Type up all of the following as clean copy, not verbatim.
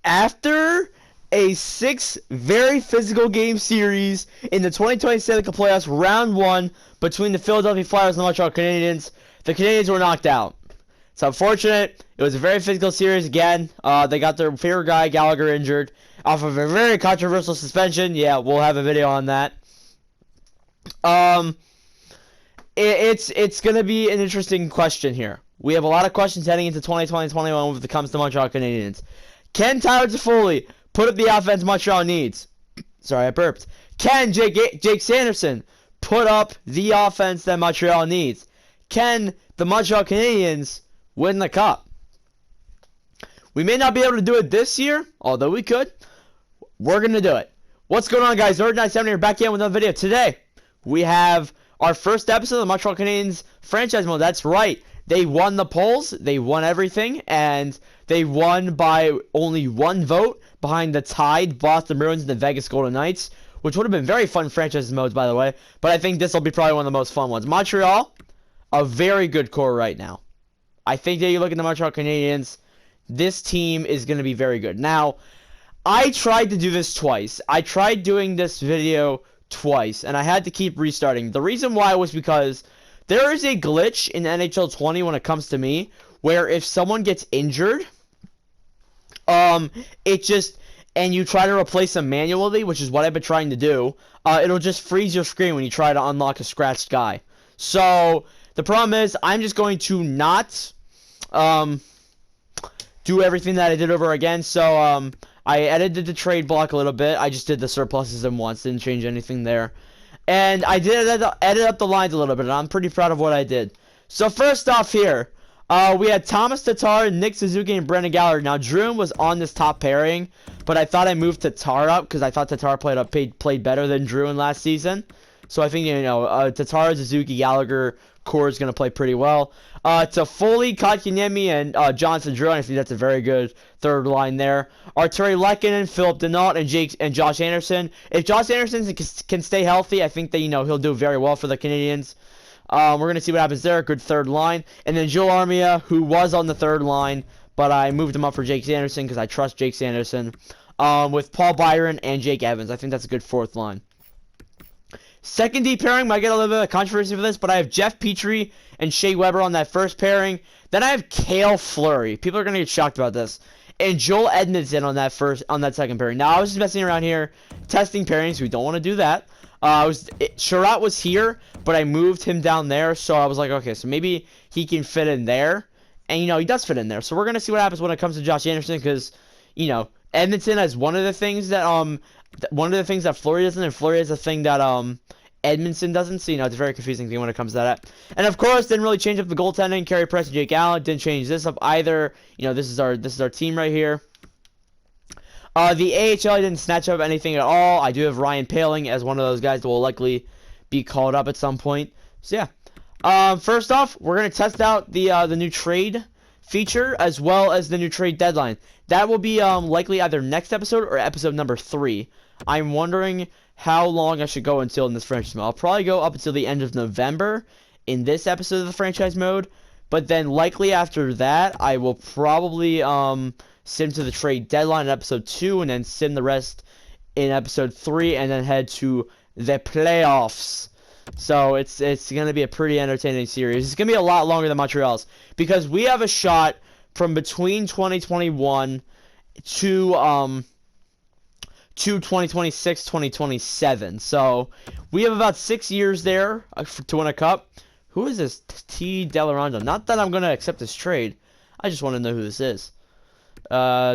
After a 6 very physical game series in the 2020 Stanley Cup playoffs, round 1 between the Philadelphia Flyers and the Montreal Canadiens, the Canadiens were knocked out. It's unfortunate. It was a very physical series again. They got their favorite guy, Gallagher, injured off of a very controversial suspension. Yeah, we'll have a video on that. It's going to be an interesting question here. We have a lot of questions heading into 2020-21 when it comes to Montreal Canadiens. Can Tyler Toffoli put up the offense Montreal needs? Sorry, I burped. Can Jake Sanderson put up the offense that Montreal needs? Can the Montreal Canadiens win the Cup? We may not be able to do it this year, although we could. We're going to do it. What's going on, guys? Nerd97 here, back again with another video. Today, we have our first episode of the Montreal Canadiens franchise mode. That's right. They won the polls, they won everything, and they won by only one vote behind the tied Boston Bruins and the Vegas Golden Knights, which would have been very fun franchise modes, by the way. But I think this will be probably one of the most fun ones. Montreal, a very good core right now. I think that you look at the Montreal Canadiens, this team is going to be very good. Now, I tried to do this twice. I tried doing this video twice, and I had to keep restarting. The reason why was because there is a glitch in NHL 20 when it comes to me, where if someone gets injured, it just, and you try to replace them manually, which is what I've been trying to do, it'll just freeze your screen when you try to unlock a scratched guy. So, the problem is, I'm just going to not, do everything that I did over again, so, I edited the trade block a little bit. I just did the surpluses in once, didn't change anything there. And I did edit up the lines a little bit, and I'm pretty proud of what I did. So first off here, we had Thomas Tatar, Nick Suzuki, and Brendan Gallagher. Now, Drew was on this top pairing, but I thought I moved Tatar up because I thought Tatar played better than Drew in last season. So I think, you know, Tatar, Suzuki, Gallagher core is going to play pretty well. Toffoli, Kotkaniemi, and Jonathan Drew, I think that's a very good third line there. Arturi Lehkonen, Philip Denault, and Josh Anderson. If Josh Anderson can stay healthy, I think that, you know, he'll do very well for the Canadiens. We're going to see what happens there. Good third line. And then Joel Armia, who was on the third line, but I moved him up for Jake Sanderson because I trust Jake Sanderson. With Paul Byron and Jake Evans. I think that's a good fourth line. Second D pairing, might get a little bit of controversy for this, but I have Jeff Petrie and Shea Weber on that first pairing. Then I have Cale Fleury. People are going to get shocked about this. And Joel Edmondson on that second pairing. Now, I was just messing around here, testing pairings. We don't want to do that. Sherratt was here, but I moved him down there, so I was like, okay, so maybe he can fit in there. And, you know, he does fit in there. So we're going to see what happens when it comes to Josh Anderson, because, you know, Edmondson has one of the things that Fleury doesn't, and Fleury has a thing that Edmondson doesn't. So, you know, it's a very confusing thing when it comes to that. And of course, didn't really change up the goaltending. Carey Price and Jake Allen didn't change this up either. You know, this is our team right here. The AHL, I didn't snatch up anything at all. I do have Ryan Poehling as one of those guys that will likely be called up at some point. So yeah. First off, we're gonna test out the new trade feature as well as the new trade deadline. That will be likely either next episode or episode number 3. I'm wondering how long I should go until in this franchise mode. I'll probably go up until the end of November in this episode of the franchise mode, but then likely after that, I will probably sim to the trade deadline in episode 2, and then sim the rest in episode 3, and then head to the playoffs. So it's going to be a pretty entertaining series. It's going to be a lot longer than Montreal's, because we have a shot from between 2021 to 2026, 2027. So we have about 6 years there to win a cup. Who is this T. Delorando? Not that I'm going to accept this trade. I just want to know who this is.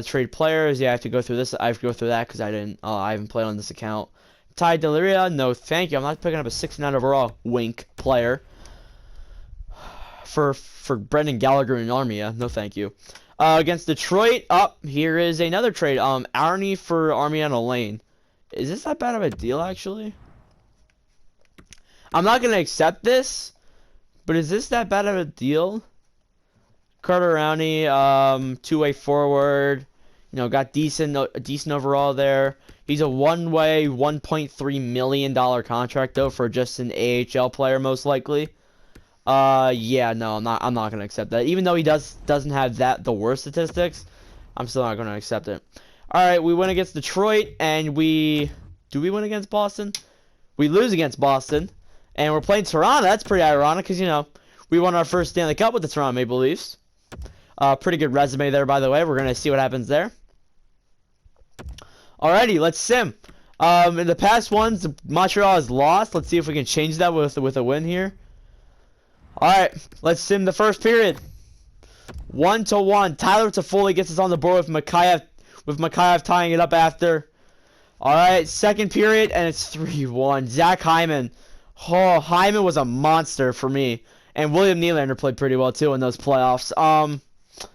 Trade players. Yeah, I have to go through this. I have to go through that because I haven't played on this account. Ty Deliria, no thank you. I'm not picking up a 69 overall wink player. For Brendan Gallagher and Armia, no thank you. Against Detroit, here is another trade. Arnie for Armia and Elaine. Is this that bad of a deal, actually? I'm not going to accept this, but is this that bad of a deal? Carter Rowney, two-way forward. You know, got decent overall there. He's a one-way, $1.3 million contract, though, for just an AHL player, most likely. Yeah, no, I'm not gonna accept that. Even though he doesn't have the worst statistics, I'm still not gonna accept it. All right, we win against Detroit, and do we win against Boston? We lose against Boston, and we're playing Toronto. That's pretty ironic because, you know, we won our first Stanley Cup with the Toronto Maple Leafs. Pretty good resume there, by the way. We're going to see what happens there. Alrighty, let's sim. In the past ones, Montreal has lost. Let's see if we can change that with a win here. Alright, let's sim the first period. 1-1. Tyler Toffoli gets us on the board with Mikheyev tying it up after. Alright, second period, and it's 3-1. Zach Hyman. Oh, Hyman was a monster for me. And William Nylander played pretty well, too, in those playoffs.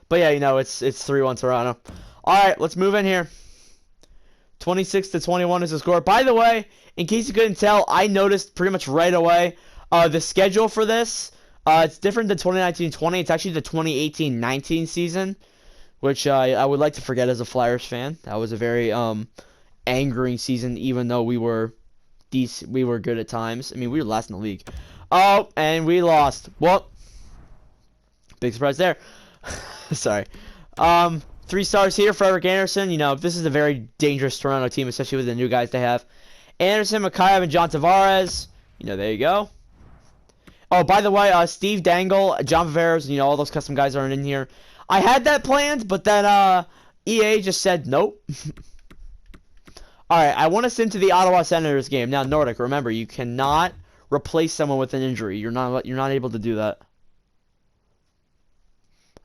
But yeah, you know, it's 3-1 Toronto. Alright, let's move in here. 26-21 is the score. By the way, in case you couldn't tell, I noticed pretty much right away the schedule for this. It's different than 2019-20. It's actually the 2018-19 season, which I would like to forget as a Flyers fan. That was a very angering season, even though we were good at times. I mean, we were last in the league. Oh, and we lost. Well, big surprise there. Sorry. 3 stars here for Eric Anderson. You know, this is a very dangerous Toronto team, especially with the new guys they have. Anderson, Mikheyev, and John Tavares. You know, there you go. Oh, by the way, Steve Dangle, John Tavares, you know, all those custom guys aren't in here. I had that planned, but then EA just said nope. Alright, I want to send to the Ottawa Senators game. Now, Nordic, remember, you cannot replace someone with an injury. You're not able to do that.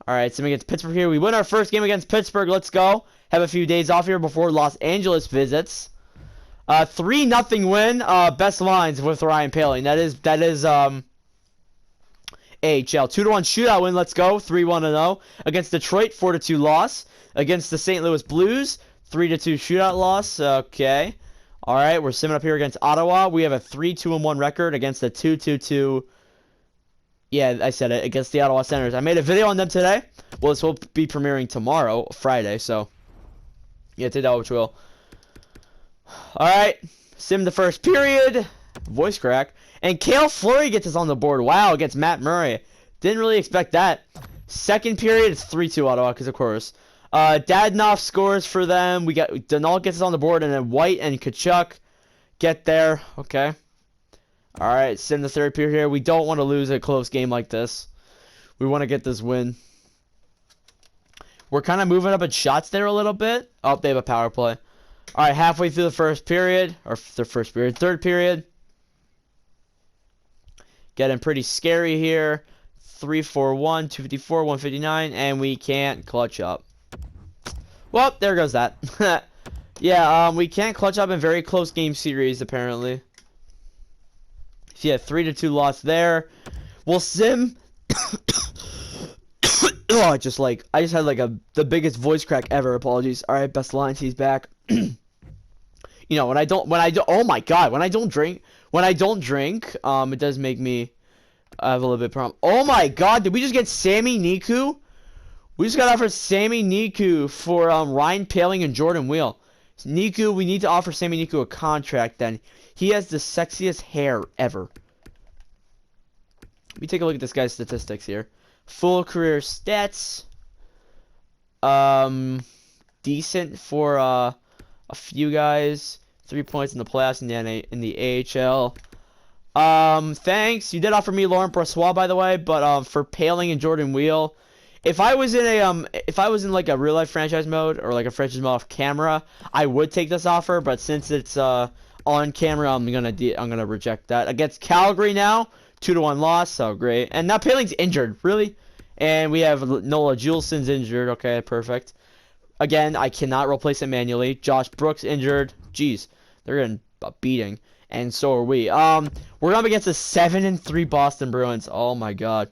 Alright, so against Pittsburgh here. We win our first game against Pittsburgh. Let's go. Have a few days off here before Los Angeles visits. 3-0 win. Best lines with Ryan Poehling. That is AHL. 2-1 shootout win. Let's go. 3-1-0 against Detroit. 4-2 loss against the St. Louis Blues. 3-2 shootout loss. Okay. All right, we're simming up here against Ottawa. We have a 3-2-1 record against the 2-2-2. Yeah, I said it, against the Ottawa Senators. I made a video on them today. Well, this will be premiering tomorrow, Friday, so yeah, take that which will. All right, sim the first period. Voice crack. And Cale Fleury gets us on the board. Wow, against Matt Murray. Didn't really expect that. Second period, it's 3-2 Ottawa, because of course. Dadonov scores for them. We got Donald gets us on the board, and then White and Tkachuk get there. Okay. All right, sim the third period here. We don't want to lose a close game like this. We want to get this win. We're kind of moving up in shots there a little bit. Oh, they have a power play. All right, halfway through the first period, or the first period, third period. Getting pretty scary here. 3-4-1, 254, 159, and we can't clutch up. Well, there goes that. Yeah, we can't clutch up in very close game series, apparently. So yeah, 3-2 loss there. We'll sim. Oh, I just had like the biggest voice crack ever. Apologies. All right, best lines. He's back. You know, oh my God, when I don't drink, it does make me have a little bit of problem. Oh my God, did we just get Sammy Niku? We just got offered Sammy Niku for Ryan Poehling and Jordan Wheel. Niku, we need to offer Sammy Niku a contract then. He has the sexiest hair ever. Let me take a look at this guy's statistics here. Full career stats. Decent for a few guys. 3 points in the playoffs in the AHL. Thanks. You did offer me Laurent Brossoit, by the way, but for Poehling and Jordan Wheel, if I was in like a real life franchise mode or like a franchise mode off camera, I would take this offer. But since it's on camera, I'm gonna reject that. Against Calgary now, 2-1 loss. So great. And now Poehling's injured, really, and we have Nola Juulsen's injured. Okay, perfect. Again, I cannot replace it manually. Josh Brooks injured. Jeez, they're getting a beating. And so are we. We're up against the 7-3 Boston Bruins. Oh my God.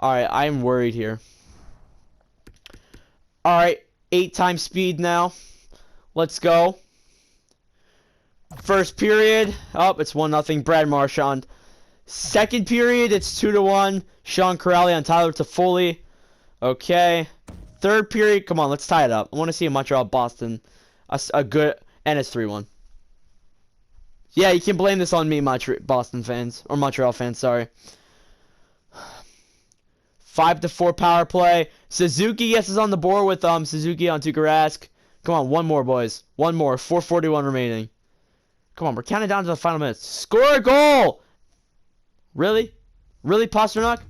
Alright, I'm worried here. Alright, 8 times speed now. Let's go. First period. Oh, it's 1-0. Brad Marchand. Second period, it's 2-1. Sean Corrali on Tyler Toffoli. Okay. Third period, come on, let's tie it up. I want to see a Montreal Boston. A good, and it's 3-1. Yeah, you can blame this on me, Boston fans. Or Montreal fans, sorry. 5-4 power play. Suzuki gets us on the board with Suzuki on Tuukka Rask. Come on, one more, boys. One more. 4:41 remaining. Come on, we're counting down to the final minutes. Score a goal! Really? Really, Pasternak?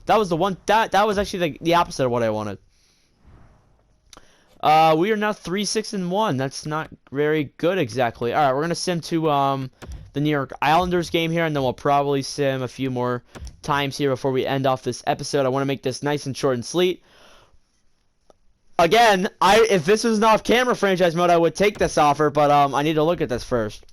That was the one. That was actually the opposite of what I wanted. We are now 3-6-1. That's not very good exactly. All right, we're gonna sim to the New York Islanders game here, and then we'll probably sim a few more times here before we end off this episode. I want to make this nice and short and sweet. Again, if this was an off-camera franchise mode, I would take this offer, but I need to look at this first.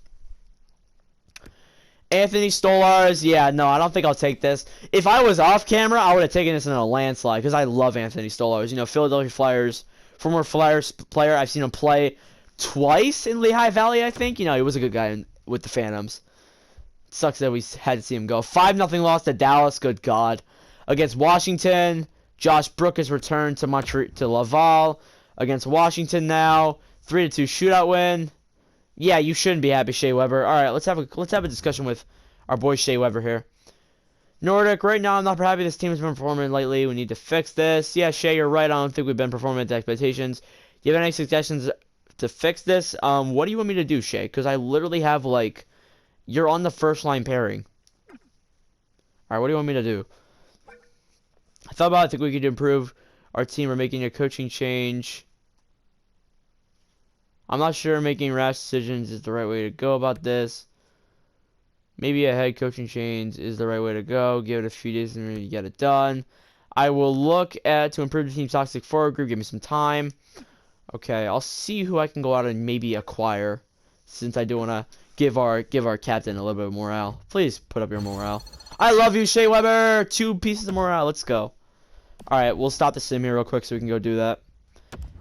Anthony Stolarz, yeah, no, I don't think I'll take this. If I was off camera, I would have taken this in a landslide because I love Anthony Stolarz. You know, Philadelphia Flyers, former Flyers player. I've seen him play twice in Lehigh Valley, I think. You know, he was a good guy with the Phantoms. It sucks that we had to see him go. 5-0 loss to Dallas, good God. Against Washington, Josh Brook has returned to Laval. Against Washington now, 3-2 shootout win. Yeah, you shouldn't be happy, Shea Weber. All right, let's have a discussion with our boy Shea Weber here. Nordic, right now I'm not happy this team has been performing lately. We need to fix this. Yeah, Shea, you're right. I don't think we've been performing to expectations. Do you have any suggestions to fix this? What do you want me to do, Shea? Because I literally have you're on the first line pairing. All right, what do you want me to do? I thought about it. I think we could improve our team. We're making a coaching change. I'm not sure making rash decisions is the right way to go about this. Maybe a head coaching change is the right way to go. Give it a few days and really get it done. I will look to improve the team's toxic forward group. Give me some time. Okay, I'll see who I can go out and maybe acquire, since I do want to give our captain a little bit of morale. Please put up your morale. I love you, Shea Weber. 2 pieces of morale. Let's go. All right, we'll stop the sim here real quick so we can go do that.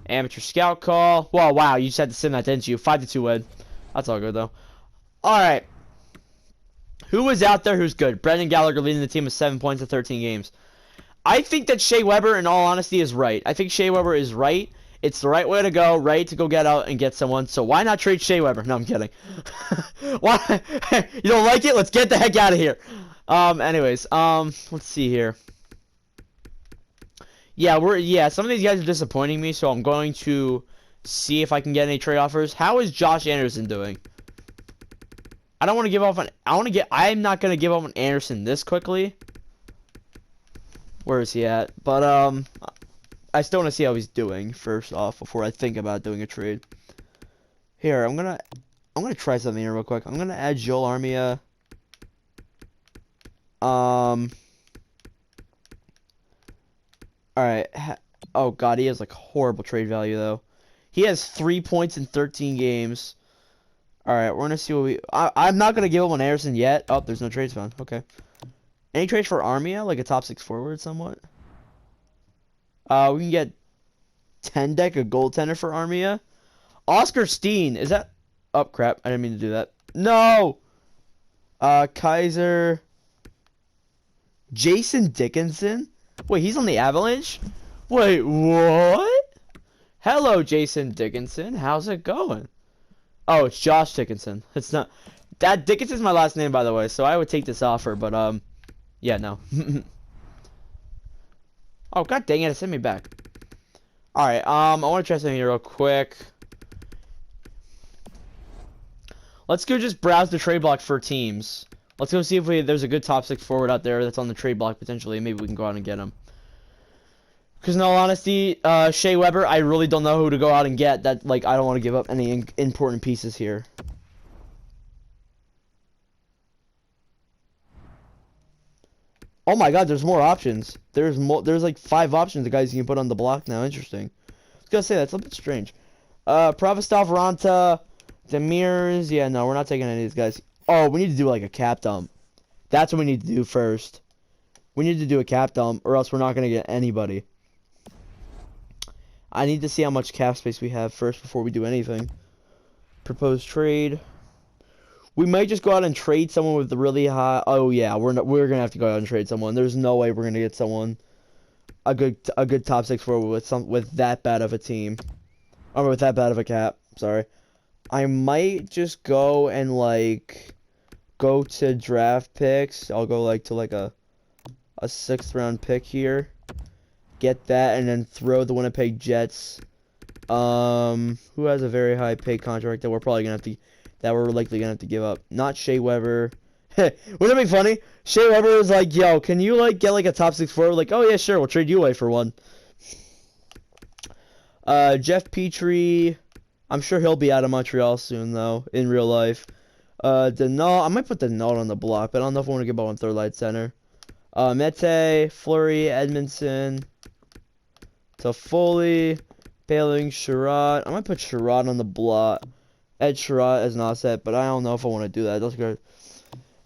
Amateur scout call. Whoa, wow, you just had to sim that, didn't you? 5-2 win. That's all good, though. All right. Who was out there who's good? Brendan Gallagher leading the team with 7 points in 13 games. I think that Shea Weber, in all honesty, is right. I think Shea Weber is right. It's the right way to go, right to go get out and get someone. So why not trade Shea Weber? No, I'm kidding. Why? You don't like it? Let's get the heck out of here. Anyways, let's see here. Yeah, some of these guys are disappointing me, so I'm going to see if I can get any trade offers. How is Josh Anderson doing? I don't want to give off on I'm not going to give up on Anderson this quickly. Where is he at? But I still want to see how he's doing first off before I think about doing a trade. Here, I'm going to try something here real quick. I'm going to add Joel Armia. Alright. Oh, God. He has, horrible trade value, though. He has 3 points in 13 games. Alright, we're going to see what we... I'm not going to give up on Anderson yet. Oh, there's no trades found. Okay. Any trades for Armia? Like a top 6 forward, somewhat? We can get 10 deck, a goaltender for Armia. Oscar Steen. Is that... Oh, crap. I didn't mean to do that. No! Kaiser... Jason Dickinson? Wait, he's on the Avalanche? Wait, what? Hello, Jason Dickinson. How's it going? Oh, it's Josh Dickinson. It's not... Dickinson's my last name, by the way, so I would take this offer, but, yeah, no. Oh, god dang it, send me back. Alright, I want to try something here real quick. Let's go just browse the trade block for teams. Let's go see if there's a good top 6 forward out there that's on the trade block potentially. Maybe we can go out and get him. Because in all honesty, Shea Weber, I really don't know who to go out and get. That I don't want to give up any important pieces here. Oh my God, there's more options. There's 5 options the guys you can put on the block now. Interesting. I was gonna say that's a bit strange. Pravostov, Ranta, Demirs. Yeah, no, we're not taking any of these guys. Oh, we need to do a cap dump. That's what we need to do first. We need to do a cap dump, or else we're not gonna get anybody. I need to see how much cap space we have first before we do anything. Proposed trade. We might just go out and trade someone with the really high. Oh yeah, we're gonna have to go out and trade someone. There's no way we're gonna get someone a good top 6 forward with that bad of a team, or with that bad of a cap. Sorry. I might just go and go to draft picks. I'll go to a 6th round pick here. Get that and then throw the Winnipeg Jets Who has a very high paid contract that we're probably gonna have to, that we're likely gonna have to give up? Not Shea Weber. Wouldn't it be funny? Shea Weber was like, "Yo, can you like get like a top 6 forward?" Like, "Oh yeah, sure, we'll trade you away for one." Jeff Petrie. I'm sure he'll be out of Montreal soon though, in real life. Denault. I might put Denault on the block, but I don't know if I want to give up on third line center. Mete, Fleury, Edmondson, Toffoli, Bailing, Sherrod. I might put Sherrod on the block. Ed Sherrod as an offset, but I don't know if I want to do that. That's good.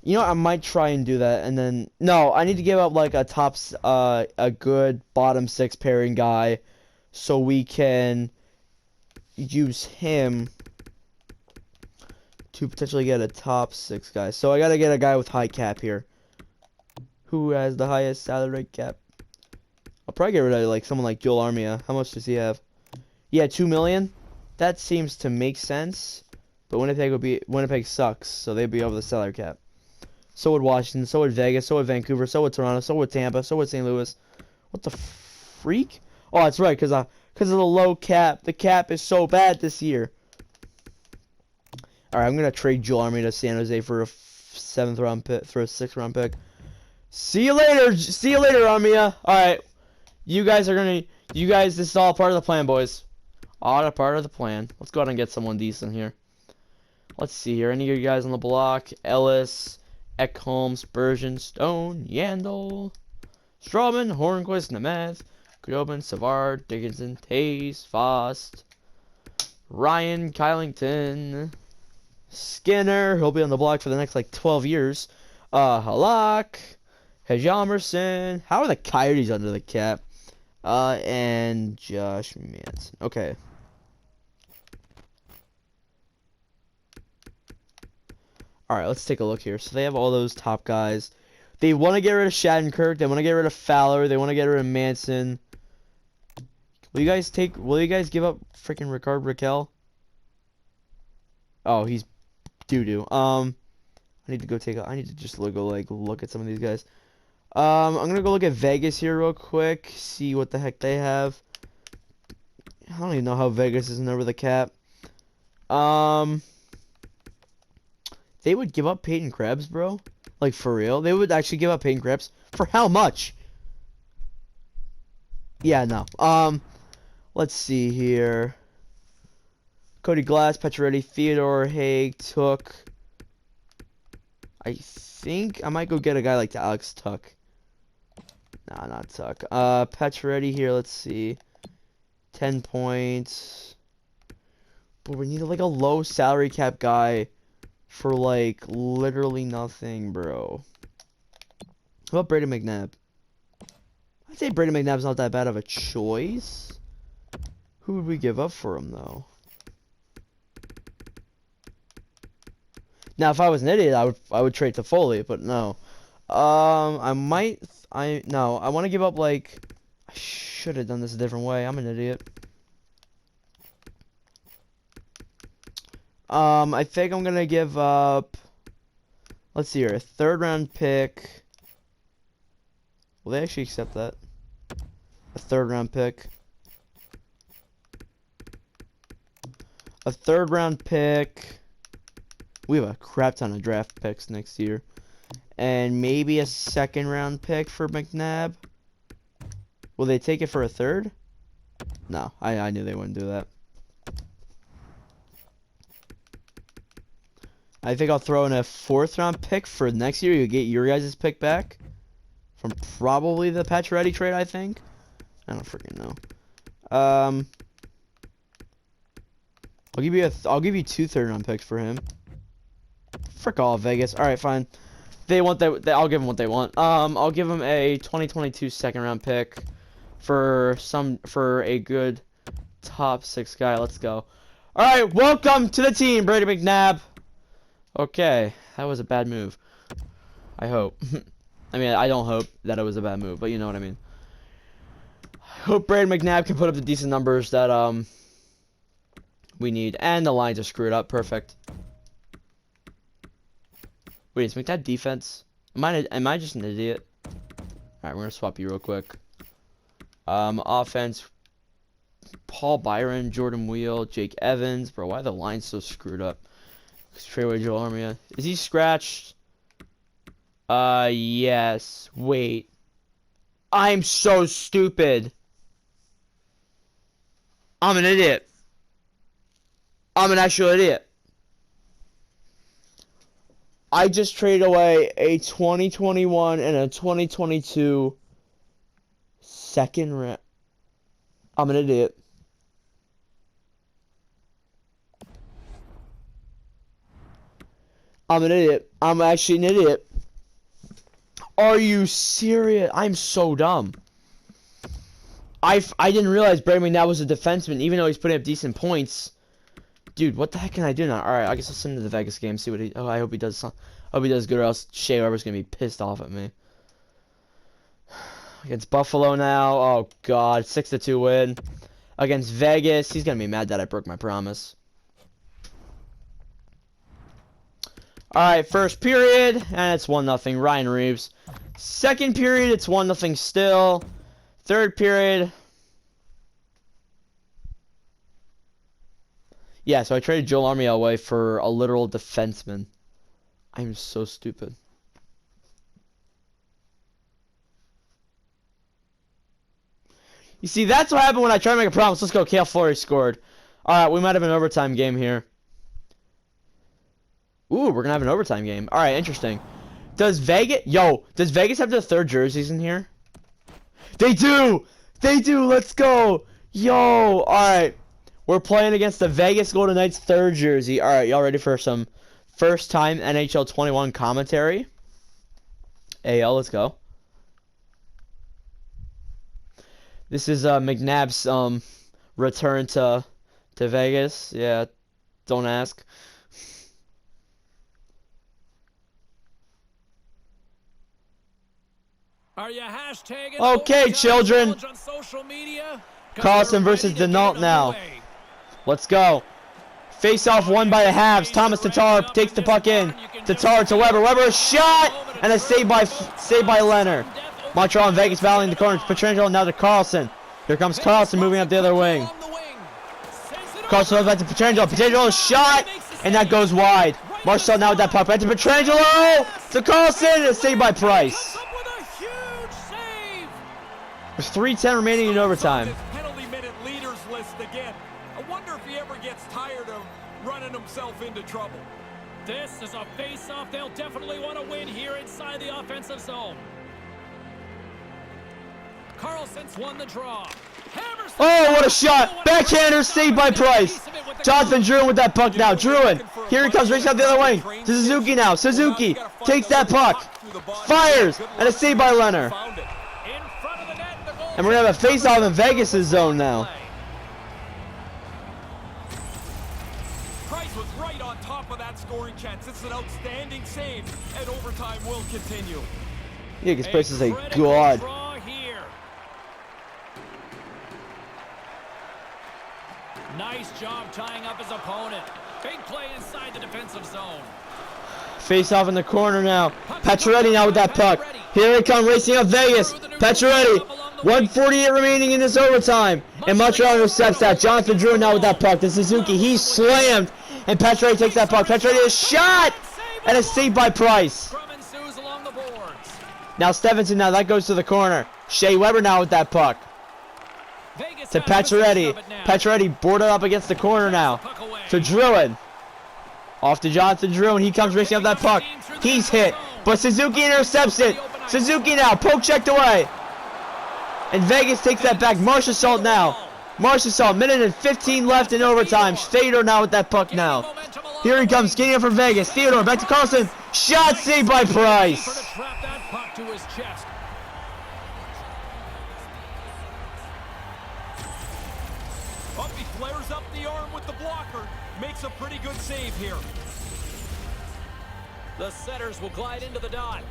You know, I might try and do that, and then no, I need to give up like a good bottom 6 pairing guy, so we can use him to potentially get a top 6 guy. So I gotta get a guy with high cap here. Who has the highest salary cap? I'll probably get rid of like someone like Joel Armia. How much does he have? Yeah, 2 million. That seems to make sense. But Winnipeg sucks, so they'd be over the salary cap. So would Washington, so would Vegas, so would Vancouver, so would Toronto, so would Tampa, so would St. Louis. What the freak? Oh, that's right, because of the low cap. The cap is so bad this year. All right, I'm gonna trade Joel Armia to San Jose for a 7th round pick, for a 6th round pick. See you later. See you later, Armia. All right, you guys, this is all part of the plan, boys. All a part of the plan. Let's go ahead and get someone decent here. Let's see here. Any of you guys on the block? Ellis, Ekholm, Spurgeon, Stone, Yandel, Strawman, Hornquist, Nemeth, Grobin, Savard, Dickinson, Taze, Fost, Ryan, Kylington, Skinner. He'll be on the block for the next like 12 years. Halak, Hejamerson. How are the Coyotes under the cap? And Josh Manson. Okay. Alright, let's take a look here. So they have all those top guys. They want to get rid of Shattenkirk. They want to get rid of Fowler. They want to get rid of Manson. Will you guys give up freaking Ricard Raquel? Oh, he's doo-doo. I need to just look at some of these guys. I'm gonna go look at Vegas here real quick. See what the heck they have. I don't even know how Vegas isn't over the cap. They would give up Peyton Krebs, bro. Like, for real? They would actually give up Peyton Krebs? For how much? Yeah, no. Let's see here. Cody Glass, Pacioretty, Theodore, Haig, Took. I think I might go get a guy like Alex Tuck. Nah, not Tuck. Pacioretty here, let's see. 10 points. But we need like a low salary cap guy for like literally nothing, bro. How about Brady McNabb? I'd say Brady McNabb's not that bad of a choice. Who would we give up for him though? Now if I was an idiot, I would trade to Foley, but no. I want to give up like, I should have done this a different way. I'm an idiot. I think I'm gonna give up, let's see here, a 3rd round pick. Will they actually accept that? A 3rd round pick. A 3rd round pick. We have a crap ton of draft picks next year. And maybe a 2nd round pick for McNabb. Will they take it for a 3rd? No, I knew they wouldn't do that. I think I'll throw in a 4th round pick for next year. You get your guys' pick back from probably the Pacioretty trade, I think. I don't freaking know. I'll give you 2 3rd round picks for him. Frick all, Vegas. All right, fine. They want that. I'll give them what they want. I'll give them a 2022 2nd round pick for a good top 6 guy. Let's go. All right, welcome to the team, Brady McNabb. Okay, that was a bad move. I hope. I mean, I don't hope that it was a bad move, but you know what I mean. I hope Brady McNabb can put up the decent numbers that we need, and the lines are screwed up. Perfect. Wait, is McNabb defense? Am I just an idiot? Alright, we're gonna swap you real quick. Offense. Paul Byron, Jordan Wheel, Jake Evans. Bro, why are the lines so screwed up? Trade away Joel Armia. Is he scratched? Yes. Wait. I'm so stupid. I'm an idiot. I'm an actual idiot. I just traded away a 2021 and a 2022 second round. I'm an idiot. I'm an idiot. I'm actually an idiot. Are you serious? I'm so dumb. I didn't realize Brandon McNabb was a defenseman, even though he's putting up decent points. Dude, what the heck can I do now? All right, I guess I'll send him to the Vegas game. See what he. Oh, I hope he does. I hope he does good, or else Shea Weber's gonna be pissed off at me. Against Buffalo now. Oh God, 6-2 win. Against Vegas, he's gonna be mad that I broke my promise. All right, first period, and it's 1-0. Ryan Reeves. Second period, it's 1-0 still. Third period. Yeah, so I traded Joel Armia away for a literal defenseman. I'm so stupid. You see, that's what happened when I tried to make a promise. Let's go. Cale Fleury scored. Alright, we might have an overtime game here. Ooh, we're going to have an overtime game. Alright, interesting. Does Vegas have the third jerseys in here? They do! They do! Let's go! Yo! Alright. We're playing against the Vegas Golden Knights third jersey. Alright, y'all ready for some first time NHL21 commentary? AL, let's go. This is McNabb's return to Vegas. Yeah, don't ask. Are you hashtagging okay, children. on social media? Carlson versus Denault now. Let's go. Face off won by the Habs. Thomas Tatar takes the puck in. Tatar to Weber. Weber a shot and a save by Leonard. Montreal and Vegas battling the corner. Pietrangelo now to Carlson. Here comes Carlson moving up the other wing. Carlson goes back to Pietrangelo. Pietrangelo shot and that goes wide. Marcel now with that puck. Back to Pietrangelo to Carlson. A save by Price. There's 3:10 remaining in overtime. Penalty minute leaders list again. I wonder if he ever gets tired of running himself into trouble. This is a face-off they'll definitely want to win here inside the offensive zone. Carlson's won the draw. Oh, what a shot! Backhander saved by Price. Jonathan Druin with that puck now. Druin. Here he comes, racing out the other wing. To Suzuki now. Suzuki takes that puck. Fires. And a save by Leonard. And we're going to have a face-off in Vegas' zone now. Price was right on top of that scoring chance. It's an outstanding save, and overtime will continue. Yeah, because Price is a god. Nice job tying up his opponent. Big play inside the defensive zone. Face-off in the corner now. Pacioretty now with that puck. Here they come, racing up Vegas. Pacioretty. 1:48 remaining in this overtime. And Montreal intercepts that. Jonathan Druin now with that puck. To Suzuki. He's slammed. And Pacioretty takes that puck. Pacioretty is shot. And a save by Price. Now Stevenson now. That goes to the corner. Shea Weber now with that puck. To Pacioretty. Pacioretty boarded up against the corner now. To Druin. Off to Jonathan Druin. He comes racing up that puck. He's hit. But Suzuki intercepts it. Suzuki now. Poke checked away. And Vegas takes that back. Marchessault now. Marchessault, minute and 15 left in overtime. Theodore now with that puck now. Here he comes, getting it from Vegas. Theodore back to Carlson. Shot saved by Price. He flares up the arm with the blocker. Makes a pretty good save here. The setters will glide into the dot.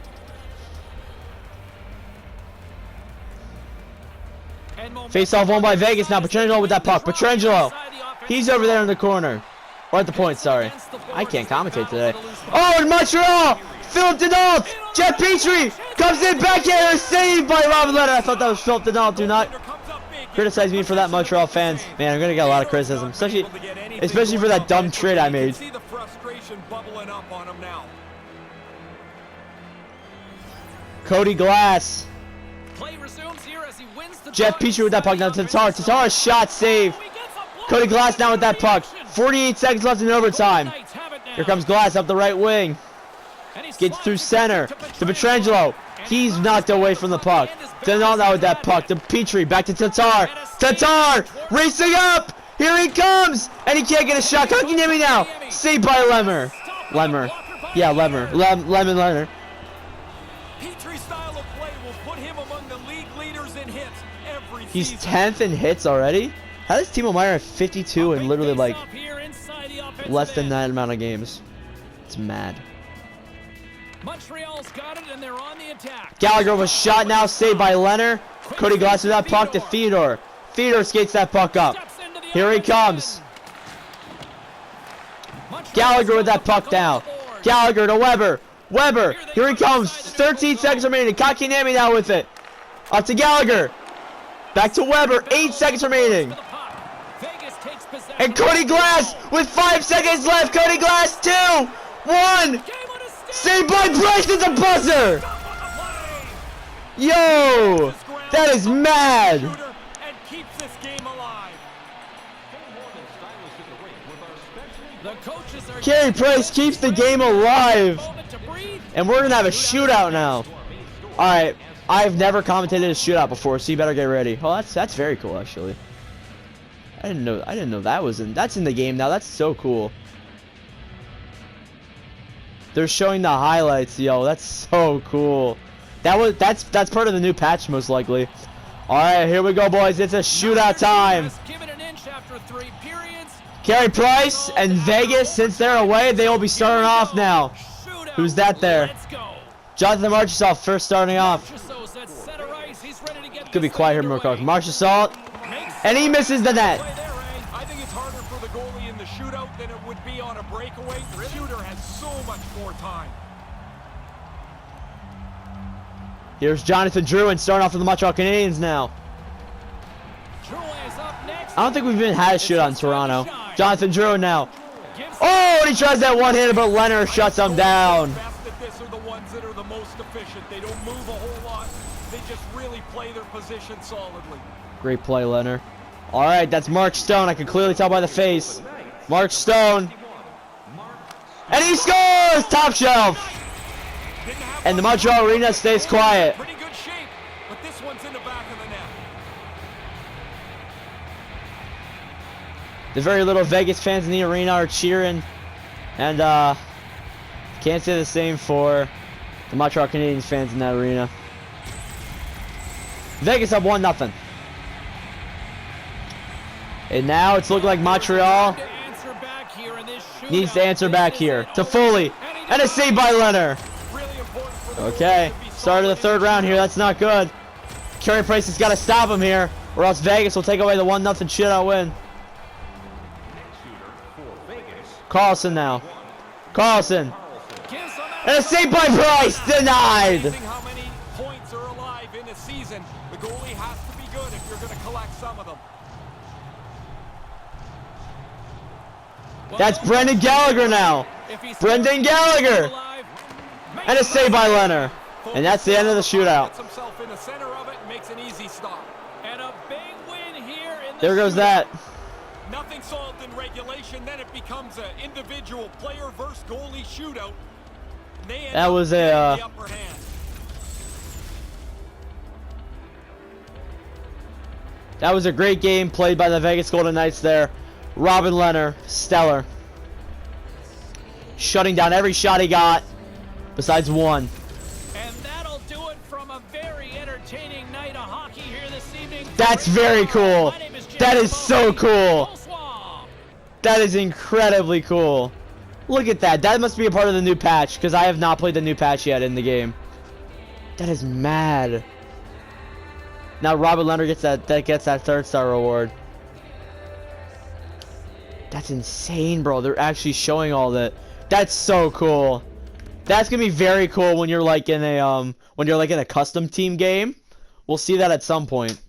Face-off won by Vegas now. Pietrangelo with that puck. Pietrangelo. He's over there in the corner. Or at the point, sorry. I can't commentate today. Oh, in Montreal! Philip Denault! Jeff Petrie! Comes in backhander, saved by Robin Leonard. I thought that was Philip Denault. Do not. criticize me for that, Montreal fans. Man, I'm gonna get a lot of criticism, especially for that dumb trade I made. See the frustration bubbling up on him now. Cody Glass. Play resumes here as he wins the Jeff Petrie with that puck now. Tatar shot save. Cody Glass now with that puck. 48 seconds left in overtime. Here comes Glass up the right wing. Gets through center to Pietrangelo. He's knocked away from the puck. Denon now with that puck to Petrie. Back to Tatar. Tatar racing up. Here he comes. And he can't get a shot. Kotkaniemi now. Saved by Lemmer. Yeah, Lemmer. Lemon Leonard. Petrie's style of play will put him among the league leaders in hits every He's season. 10th in hits already. How does Timo Meier have 52 in literally like less than that amount of games? It's mad. Montreal's got it and they're on the attack. Gallagher with a shot now, saved by Leonard. Cody Glass with that puck to Theodore. Theodore skates that puck up. Here he comes. Gallagher with that puck down. Gallagher to Weber. Weber, here he comes. 13 seconds remaining. Kotkaniemi now with it. Up to Gallagher. Back to Weber. 8 seconds remaining. And Cody Glass with 5 seconds left. Cody Glass 2, 1. Saved by Bryce at the buzzer. Yo, that is mad. And keeps this game alive. Carey Price keeps the game alive. And we're gonna have a shootout now. Alright, I've never commentated a shootout before, so you better get ready. Oh, that's very cool actually. I didn't know that was that's in the game now. That's so cool. They're showing the highlights, yo. That's so cool. That's part of the new patch most likely. Alright, here we go, boys. It's a shootout time. Carey Price and Vegas, since they're away, they will be starting off now. Who's that there? Jonathan Marchessault first starting off. Could be quiet here, Murkoch. Marchessault, and he misses the net. I think it's harder for the goalie in the shootout than it would be on a breakaway. The shooter has so much more time. Here's Jonathan Drouin starting off for the Montreal Canadiens now. I don't think we've even had a shootout in Toronto. Jonathan Drouin now. Oh, and he tries that one-handed, but Leonard shuts him down. This are the ones that are the most efficient. They don't move a whole lot. They just really play their position solidly. Great play, Leonard. All right, that's Mark Stone. I can clearly tell by the face. Mark Stone. And he scores! Top shelf. And the Montreal Arena stays quiet. Pretty good shape, but this one's in the back of the net. The very little Vegas fans in the arena are cheering. And can't say the same for the Montreal Canadiens fans in that arena. Vegas up 1-0. And now it's looking like Montreal needs to answer back here to Foley. And a save by Leonard. Okay, start of the third round here. That's not good. Carey Price has got to stop him here, or else Vegas will take away the 1-0 shutout win. Carlson now. Carlson. And a save by Price. Denied. How many points are alive in a season? The goalie has to be good if you're going to collect some of them. That's Brendan Gallagher now. Brendan Gallagher. And a save by Leonard. And that's the end of the shootout. There goes that. Nothing solved in regulation, then it becomes an individual player versus goalie shootout. That was a that was a great game played by the Vegas Golden Knights there. Robin Leonard, stellar. Shutting down every shot he got, besides one. And that'll do it from a very entertaining night of hockey here this evening. That's very cool. That is so cool. That is incredibly cool. Look at that. That must be a part of the new patch, because I have not played the new patch yet in the game. That is mad. Now Robin Leonard gets that third star reward. That's insane, bro. They're actually showing all that. That's so cool. That's gonna be very cool when you're like in a custom team game. We'll see that at some point.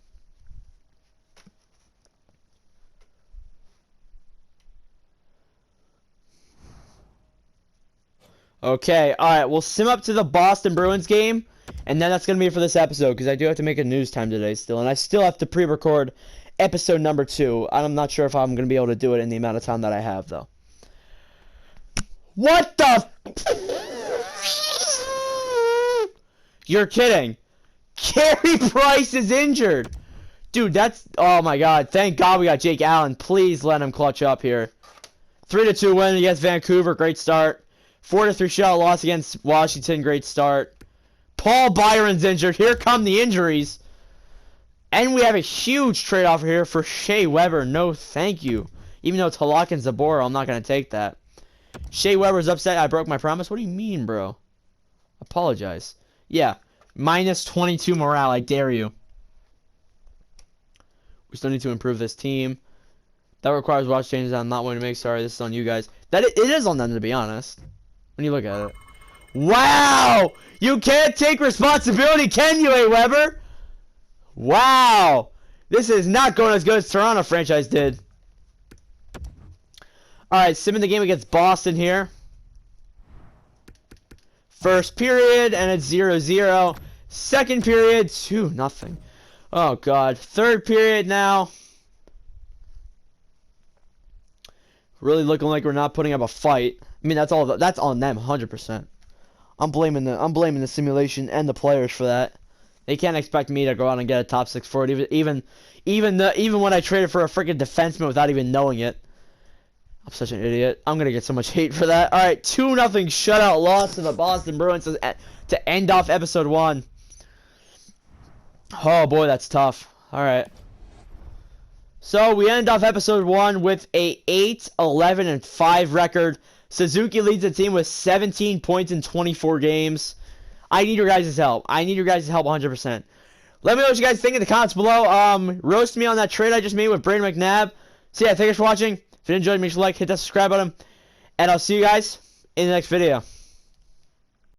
Okay, alright, we'll sim up to the Boston Bruins game, and then that's going to be it for this episode, because I do have to make a news time today still, and I still have to pre-record episode number 2. I'm not sure if I'm going to be able to do it in the amount of time that I have, though. What the? You're kidding. Carey Price is injured. Dude, that's... Oh, my God. Thank God we got Jake Allen. Please let him clutch up here. 3-2 win against Vancouver. Great start. 4-3 shutout loss against Washington. Great start. Paul Byron's injured. Here come the injuries. And we have a huge trade offer here for Shea Weber. No, thank you. Even though it's Halak and Zabora, I'm not going to take that. Shea Weber's upset. I broke my promise. What do you mean, bro? Apologize. Yeah. Minus 22 morale. I dare you. We still need to improve this team. That requires watch changes I'm not willing to make. Sorry, this is on you guys. It is on them, to be honest. When you look at it. Wow! You can't take responsibility, can you, A. Weber? Wow! This is not going as good as Toronto franchise did. Alright, simming the game against Boston here. First period, and it's 0-0. Second period, 2-0. Oh, God. Third period now. Really looking like we're not putting up a fight. I mean, that's on them, 100%. I'm blaming the simulation and the players for that. They can't expect me to go out and get a top 6 forward, even when I traded for a freaking defenseman without even knowing it. I'm such an idiot. I'm gonna get so much hate for that. All right, 2-0 shutout loss to the Boston Bruins to end off episode 1. Oh boy, that's tough. All right. So we end off episode 1 with a 8-11-5 record. Suzuki leads the team with 17 points in 24 games. I need your guys' help. I need your guys' help 100%. Let me know what you guys think in the comments below. Roast me on that trade I just made with Braden McNabb. So yeah, thanks for watching. If you enjoyed, make sure to like, hit that subscribe button. And I'll see you guys in the next video.